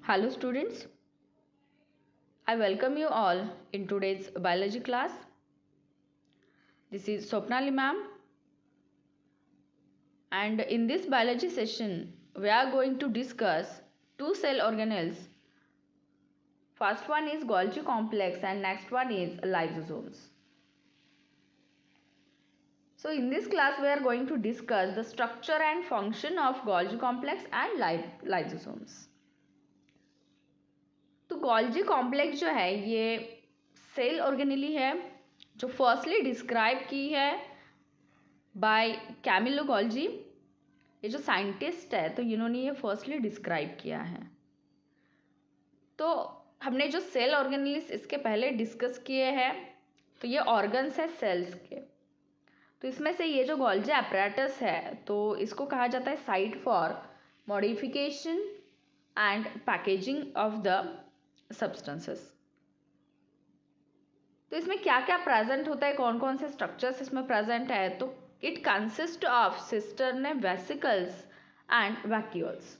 Hello students, I welcome you all in today's biology class. This is Swapnali ma'am, and in this biology session we are going to discuss two cell organelles. First one is Golgi complex and next one is lysosomes. So in this class we are going to discuss the structure and function of Golgi complex and lysosomes. तो Golgi complex जो है ये cell organelle है जो firstly describe की है bye Camillo Golgi. ये जो साइंटिस्ट है तो इन्होंने ये फर्स्टली डिस्क्राइब किया है। तो हमने जो सेल ऑर्गेनेल्स इसके पहले डिस्कस किए हैं तो ये ऑर्गन्स है सेल्स के। तो इसमें से ये जो गोल्जी apparatus है तो इसको कहा जाता है site for modification and packaging of the substances. तो इसमें क्या क्या प्रेजेंट होता है, कौन कौन से स्ट्रक्चर्स इसमें प्रेजेंट है, तो it consist of cistern vesicles and vacuoles.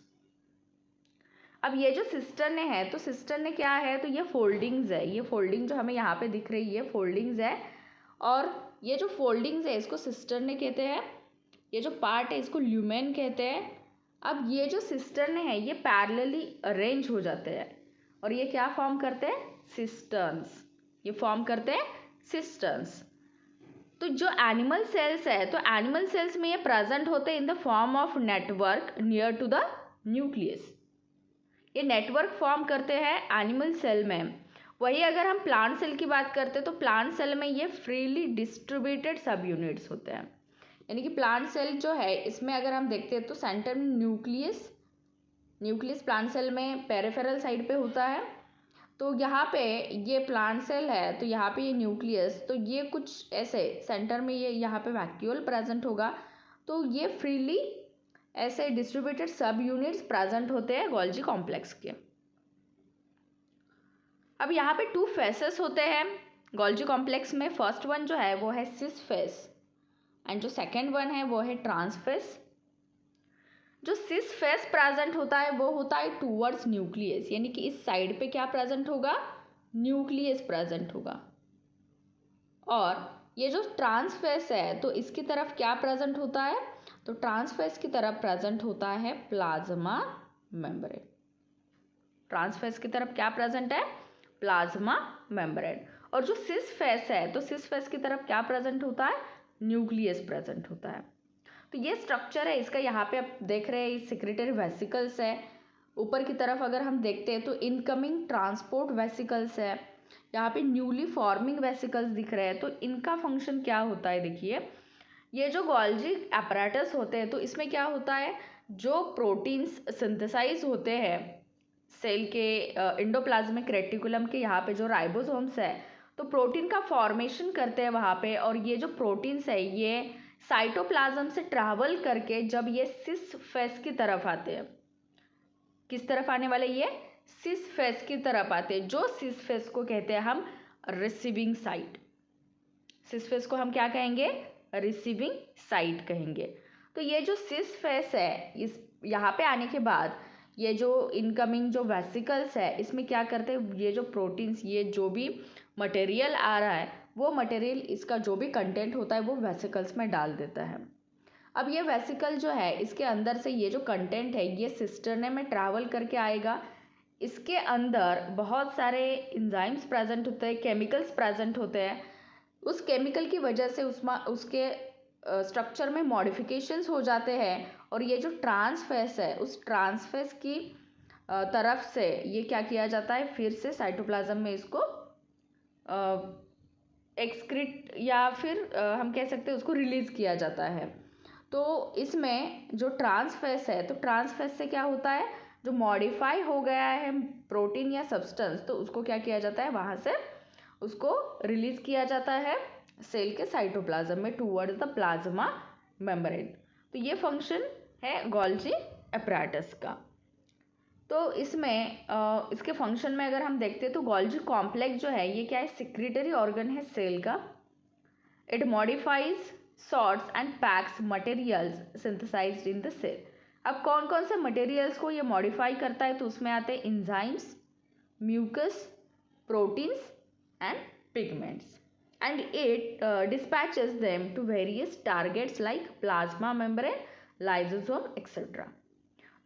अब ये जो सिस्टर्न है तो सिस्टर्न क्या है, तो ये फोल्डिंग्स है। ये फोल्डिंग जो हमें यहाँ पे दिख रही है फोल्डिंग्स है, और ये जो फोल्डिंग्स है इसको सिस्टर्न कहते हैं। ये जो पार्ट है इसको ल्यूमेन कहते हैं। अब ये जो सिस्टर्न है ये पैरेलली अरेंज हो जाते हैं और ये क्या फॉर्म करते हैं, सिस्टर्न्स। ये फॉर्म करते हैं सिस्टर्न्स। तो जो एनिमल सेल्स है तो एनिमल सेल्स में ये प्रेजेंट होते हैं in the form of network near to the nucleus. ये नेटवर्क फॉर्म करते हैं एनिमल सेल में। वही अगर हम प्लांट सेल की बात करते हैं तो प्लांट सेल में ये फ्रीली डिस्ट्रीब्यूटेड सब यूनिट्स होते हैं। यानी कि प्लांट सेल जो है इसमें अगर हम देखते हैं तो सेंटर में न्यूक्लियस प्लांट सेल में पेरिफेरल साइड पे होता है। तो यहाँ पे ये प्लांट सेल है तो यहाँ पे ये न्यूक्लियस, तो ये कुछ ऐसे सेंटर में ये यहाँ पे वैक्यूल प्रेजेंट होगा। तो ये फ्रीली ऐसे डिस्ट्रीब्यूटेड सब यूनिट्स प्रेजेंट होते हैं गोल्जी कॉम्प्लेक्स के। अब यहाँ पे टू फेसेस होते हैं गोल्जी कॉम्प्लेक्स में। फर्स्ट वन जो है वो है सिस फेस एंड जो सेकेंड वन है वो है ट्रांसफेस। जो सिस फेस प्रेजेंट होता है वो होता है टूवर्ड्स न्यूक्लियस, यानी कि इस साइड पे क्या प्रेजेंट होगा, न्यूक्लियस प्रेजेंट होगा। और ये जो ट्रांसफेस है तो इसकी तरफ क्या प्रेजेंट होता है, तो ट्रांसफेस की तरफ प्रेजेंट होता है प्लाज्मा मेम्ब्रेन। ट्रांसफेस की तरफ क्या प्रेजेंट है, प्लाज्मा मेम्ब्रेन। और जो सिस फेस है तो सिस फेस की तरफ क्या प्रेजेंट होता है, न्यूक्लियस प्रेजेंट होता है। तो ये स्ट्रक्चर है इसका। यहाँ पे आप देख रहे हैं सेक्रेटरी वेसिकल्स है। ऊपर की तरफ अगर हम देखते हैं तो इनकमिंग ट्रांसपोर्ट वेसिकल्स है। यहाँ पे न्यूली फॉर्मिंग वेसिकल्स दिख रहे हैं। तो इनका फंक्शन क्या होता है, देखिए ये जो गोल्जी apparatus होते हैं तो इसमें क्या होता है, जो प्रोटीन्स सिंथेसाइज होते हैं सेल के एंडोप्लाज्मिक रेटिकुलम के यहाँ पे जो राइबोसोम्स है तो प्रोटीन का फॉर्मेशन करते हैं वहाँ पे। और ये जो प्रोटीन्स है ये साइटोप्लाज्म से ट्रैवल करके जब ये सिस फेस की तरफ आते हैं, किस तरफ आने वाले, ये सिस फेस की तरफ आते हैं। जो सिस फेस को कहते हैं हम रिसीविंग साइट। सिस फेस को हम क्या कहेंगे, रिसीविंग साइट कहेंगे। तो ये जो सिस फेस है इस यहाँ पे आने के बाद ये जो इनकमिंग जो वेसिकल्स है इसमें क्या करते हैं, ये जो प्रोटीन्स, ये जो भी मटेरियल आ रहा है वो मटेरियल इसका जो भी कंटेंट होता है वो वेसिकल्स में डाल देता है। अब ये वेसिकल जो है इसके अंदर से ये जो कंटेंट है ये सिस्टर्ने में ट्रैवल करके आएगा। इसके अंदर बहुत सारे एंजाइम्स प्रेजेंट होते हैं, केमिकल्स प्रेजेंट होते हैं। उस केमिकल की वजह से उसके स्ट्रक्चर में मॉडिफिकेशंस हो जाते हैं। और ये जो ट्रांसफेस है उस ट्रांसफेस की तरफ से ये क्या किया जाता है, फिर से साइटोप्लाज्म में इसको एक्सक्रीट या फिर हम कह सकते हैं उसको रिलीज किया जाता है। तो इसमें जो ट्रांसफेस है तो ट्रांसफेस से क्या होता है, जो मॉडिफाई हो गया है प्रोटीन या सब्सटेंस तो उसको क्या किया जाता है, वहाँ से उसको रिलीज किया जाता है सेल के साइटोप्लाज्म में टूवर्ड्स द प्लाज्मा मेम्ब्रेन। तो ये फंक्शन है गोल्जी apparatus का। तो इसमें इसके फंक्शन में अगर हम देखते हैं तो गोल्जी कॉम्प्लेक्स जो है ये क्या है, सेक्रेटरी ऑर्गन है सेल का। It modifies, sorts and packs materials synthesised in the cell. अब कौन कौन से मटेरियल्स को ये मॉडिफाई करता है, तो उसमें आते हैं enzymes, mucus, proteins and pigments, and it dispatches them to various targets like plasma membrane, lysosome etc.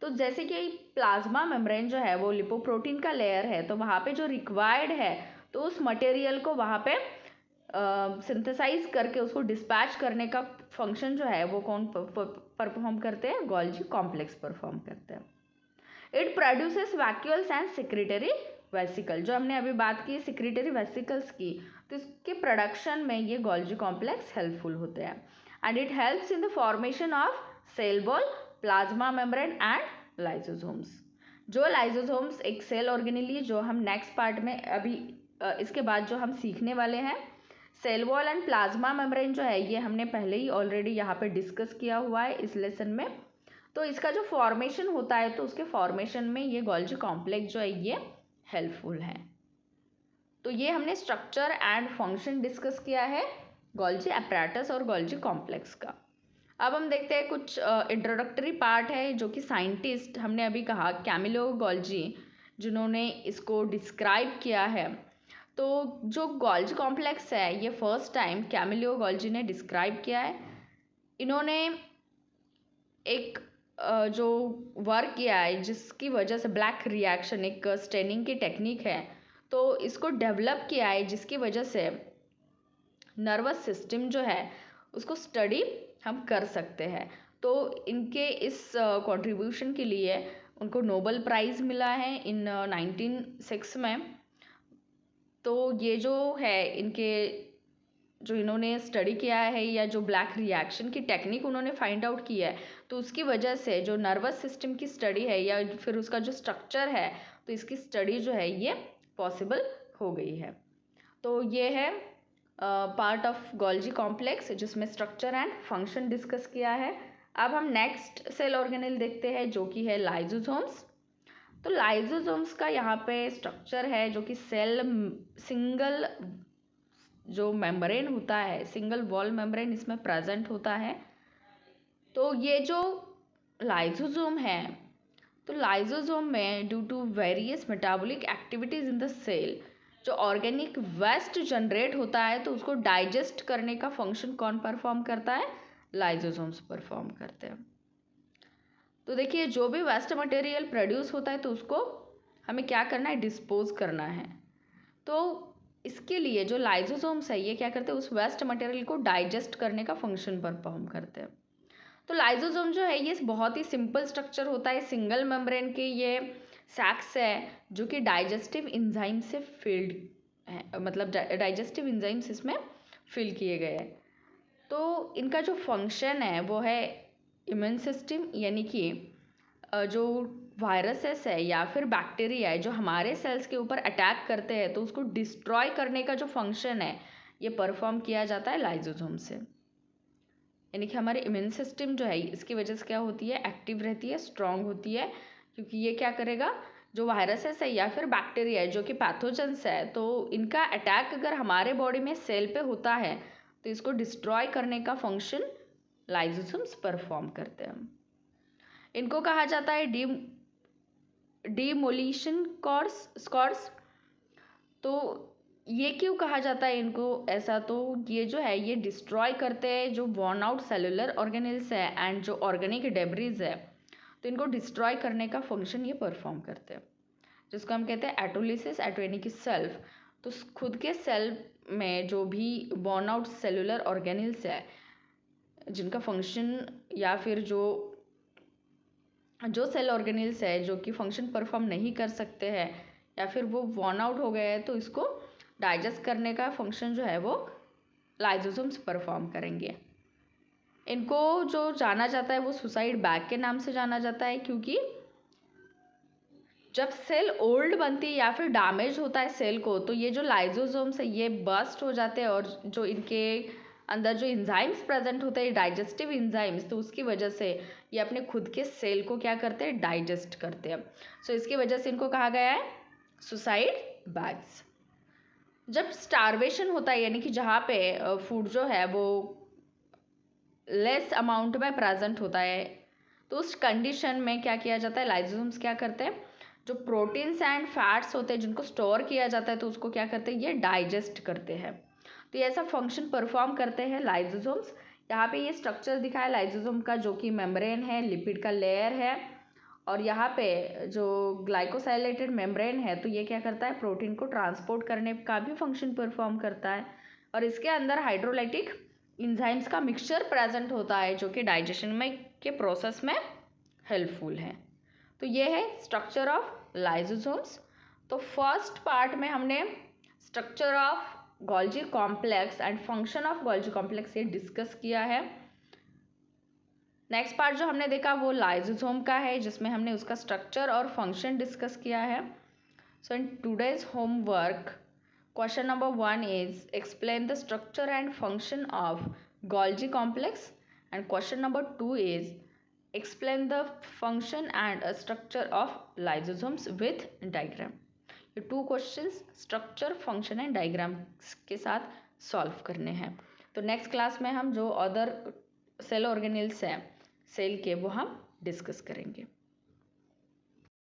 तो जैसे कि प्लाज्मा मेम्ब्रेन जो है वो लिपोप्रोटीन का लेयर है, तो वहाँ पे जो रिक्वायर्ड है तो उस मटेरियल को वहाँ पे सिंथेसाइज करके उसको डिस्पैच करने का फंक्शन जो है वो कौन परफॉर्म करते हैं, गोल्जी कॉम्प्लेक्स परफॉर्म करते हैं. It produces vacuoles and secretary vesicle. जो हमने अभी बात की सेक्रेटरी वेसिकल्स की, तो इसके प्रोडक्शन में ये गोल्जी कॉम्प्लेक्स हेल्पफुल होते हैं. And it helps in the formation of cell wall, plasma membrane and lysosomes. जो लाइसोसोम्स एक सेल ऑर्गेनेली जो हम नेक्स्ट पार्ट में अभी इसके बाद जो हम सीखने वाले हैं, cell wall and plasma membrane जो है ये हमने पहले ही ऑलरेडी यहाँ पे डिस्कस किया हुआ है इस लेसन में. तो इसका जो फॉर्मेशन होता है तो उसके फॉर्मेशन में ये गोल्जी कॉम्प्लेक्स जो है ये हेल्पफुल है. तो ये हमने स्ट्रक्चर एंड फंक्शन डिस्कस किया है गोल्जी अपैरेटस और गोल्जी कॉम्प्लेक्स का. अब हम देखते हैं कुछ इंट्रोडक्टरी पार्ट है जो कि साइंटिस्ट, हमने अभी कहा कैमिलो गोल्जी जिन्होंने इसको डिस्क्राइब किया है. तो जो गोल्जी कॉम्प्लेक्स है ये फर्स्ट टाइम कैमिलो गोल्जी ने डिस्क्राइब किया है. इन्होंने एक जो वर्क किया है जिसकी वजह से ब्लैक रिएक्शन एक स्टेनिंग की टेक्निक है, तो इसको डेवलप किया है जिसकी वजह से नर्वस सिस्टम जो है उसको स्टडी हम कर सकते हैं. तो इनके इस कंट्रीब्यूशन के लिए उनको नोबेल प्राइज़ मिला है इन 1906 में. तो ये जो है इनके जो इन्होंने स्टडी किया है या जो ब्लैक रिएक्शन की टेक्निक उन्होंने फाइंड आउट की है, तो उसकी वजह से जो नर्वस सिस्टम की स्टडी है या फिर उसका जो स्ट्रक्चर है, तो इसकी स्टडी जो है ये पॉसिबल हो गई है. तो ये है पार्ट ऑफ गोल्जी कॉम्प्लेक्स जिसमें स्ट्रक्चर एंड फंक्शन डिस्कस किया है. अब हम नेक्स्ट सेल ऑर्गेनेल देखते हैं जो कि है लाइसोसोम्स. तो लाइसोसोम्स का यहाँ पे स्ट्रक्चर है जो कि सेल सिंगल जो मेम्ब्रेन होता है, सिंगल वॉल मेम्ब्रेन इसमें प्रेजेंट होता है. तो ये जो लाइसोसोम है, तो लाइसोसोम में due to various metabolic activities in the cell जो ऑर्गेनिक वेस्ट जनरेट होता है, तो उसको डाइजेस्ट करने का फंक्शन कौन परफॉर्म करता है, लाइसोसोम्स परफॉर्म करते हैं. तो देखिए जो भी वेस्ट मटेरियल प्रोड्यूस होता है तो उसको हमें क्या करना है, डिस्पोज करना है. तो इसके लिए जो लाइसोसोम्स है ये क्या करते हैं, उस वेस्ट मटेरियल को डाइजेस्ट करने का फंक्शन परफॉर्म करते हैं. तो लाइसोसोम जो है ये बहुत ही सिंपल स्ट्रक्चर होता है, सिंगल मेम्ब्रेन के ये सैक्स है जो कि डाइजेस्टिव इंजाइम से फिल्ड है, मतलब डाइजेस्टिव इंजाइम्स इसमें फिल किए गए हैं. तो इनका जो फंक्शन है वो है इम्यून सिस्टम, यानी कि जो वायरसेस है या फिर बैक्टीरिया है जो हमारे सेल्स के ऊपर अटैक करते हैं, तो उसको डिस्ट्रॉय करने का जो फंक्शन है ये परफॉर्म किया जाता है लाइसोसोम से. यानी कि हमारे इम्यून सिस्टम जो है इसकी वजह से क्या होती है, एक्टिव रहती है, स्ट्रांग होती है, क्योंकि ये क्या करेगा, जो वायरसेस है या फिर बैक्टीरिया है जो कि पैथोजेंस है, तो इनका अटैक अगर हमारे बॉडी में सेल पे होता है तो इसको डिस्ट्रॉय करने का फंक्शन लाइसोसोम्स परफॉर्म करते हैं. इनको कहा जाता है डिमोलिशन स्क्वाड्स. तो ये क्यों कहा जाता है इनको ऐसा, तो ये जो है ये डिस्ट्रॉय करते हैं जो वॉर्न आउट सेलुलर ऑर्गेनेल्स है एंड जो ऑर्गेनिक डेब्रीज है, तो इनको डिस्ट्रॉय करने का फंक्शन ये परफॉर्म करते हैं, जिसको हम कहते हैं एटोलिसिस, एटो यानी कि सेल्फ. तो खुद के सेल में जो भी वॉर्न आउट सेलुलर ऑर्गेनेल्स है जिनका फंक्शन या फिर जो सेल ऑर्गेनेल्स है जो कि फंक्शन परफॉर्म नहीं कर सकते हैं या फिर वो वॉर्न आउट हो गए हैं, तो इसको डाइजेस्ट करने का फंक्शन जो है वो लाइसोसोम्स परफॉर्म करेंगे. इनको जो जाना जाता है वो सुसाइड बैग के नाम से जाना जाता है, क्योंकि जब सेल ओल्ड बनती है या फिर डैमेज होता है सेल को, तो ये जो लाइसोसोम्स है ये बस्ट हो जाते हैं और जो इनके अंदर जो इंजाइम्स प्रेजेंट होते हैं डाइजेस्टिव इंजाइम्स, तो उसकी वजह से ये अपने खुद के सेल को क्या करते हैं, डाइजेस्ट करते हैं. सो इसकी वजह से इनको कहा गया है सुसाइड बैग्स. जब स्टारवेशन होता है, यानी कि जहाँ पे फूड जो है वो लेस अमाउंट में प्रेजेंट होता है, तो उस कंडीशन में क्या किया जाता है, लाइसोसोम्स क्या करते हैं, जो प्रोटीन्स एंड फैट्स होते हैं जिनको स्टोर किया जाता है तो उसको क्या करते हैं, ये डाइजेस्ट करते हैं। तो ये ऐसा फंक्शन परफॉर्म करते हैं लाइसोसोम्स। यहाँ पे ये स्ट्रक्चर दिखा है लाइसोसोम का, जो कि मेम्ब्रेन है, लिपिड का लेयर है, और यहाँ पे जो ग्लाइकोसाइलेटेड मेम्ब्रेन है तो ये क्या करता है, प्रोटीन को ट्रांसपोर्ट करने का भी फंक्शन परफॉर्म करता है। और इसके अंदर हाइड्रोलाइटिक इंजाइम्स का मिक्सचर प्रेजेंट होता है जो कि डाइजेशन में के प्रोसेस में हेल्पफुल है। तो ये है स्ट्रक्चर ऑफ लाइसोसोम्स। तो फर्स्ट पार्ट में हमने structure of Golgi complex and function of Golgi complex ये डिस्कस किया है। नेक्स्ट पार्ट जो हमने देखा वो लाइसोसोम का है, जिसमें हमने उसका स्ट्रक्चर और फंक्शन डिस्कस किया है। So in today's homework question number 1 is explain the structure and function of Golgi complex, and question number 2 is explain the function and structure of lysosomes with diagram. ये 2 questions structure, function and diagram के साथ solve करने हैं। तो next class में हम जो other cell organelles हैं सेल के, वो हम डिस्कस करेंगे।